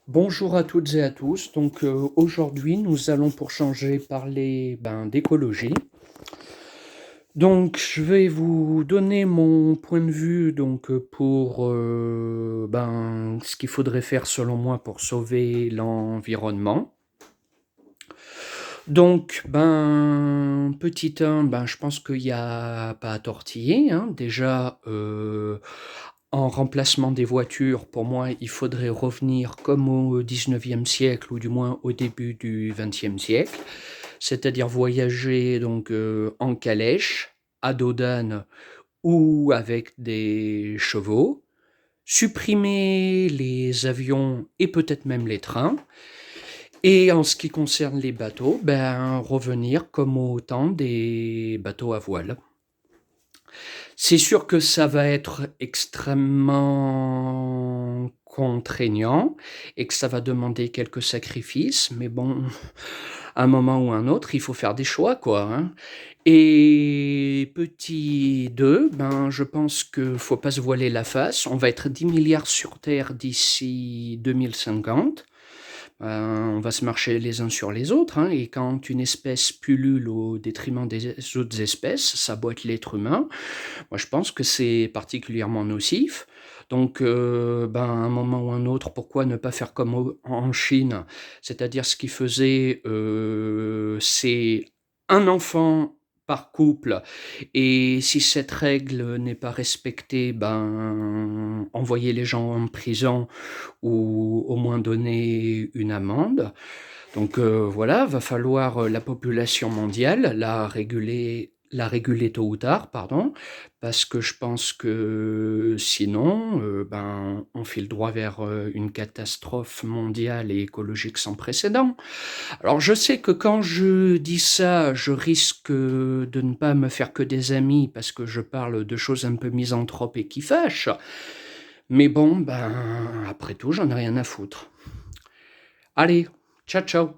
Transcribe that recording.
Bonjour à toutes et à tous. Aujourd'hui, nous allons pour changer parler d'écologie. Donc je vais vous donner mon point de vue pour ce qu'il faudrait faire selon moi pour sauver l'environnement. Petit 1, je pense qu'il n'y a pas à tortiller, hein. Déjà, en remplacement des voitures, pour moi, il faudrait revenir comme au 19e siècle, ou du moins au début du 20e siècle, c'est-à-dire voyager en calèche, à dos d'âne ou avec des chevaux, supprimer les avions et peut-être même les trains, et en ce qui concerne les bateaux, revenir comme au temps des bateaux à voile. C'est sûr que ça va être extrêmement contraignant et que ça va demander quelques sacrifices, mais bon, à un moment ou à un autre, il faut faire des choix, quoi, hein. Et petit 2, je pense qu'il faut pas se voiler la face. On va être 10 milliards sur Terre d'ici 2050. On va se marcher les uns sur les autres, hein, et quand une espèce pullule au détriment des autres espèces, ça boite l'être humain. Moi, je pense que c'est particulièrement nocif. À un moment ou un autre, pourquoi ne pas faire comme en Chine, c'est-à-dire ce qu'ils faisaient, c'est un enfant par couple, et si cette règle n'est pas respectée, envoyer les gens en prison ou au moins donner une amende. Voilà, va falloir la population mondiale la réguler tôt ou tard, pardon, parce que je pense que sinon, on file droit vers une catastrophe mondiale et écologique sans précédent. Alors je sais que quand je dis ça, je risque de ne pas me faire que des amis parce que je parle de choses un peu misanthropes et qui fâchent, mais bon, après tout, j'en ai rien à foutre. Allez, ciao ciao!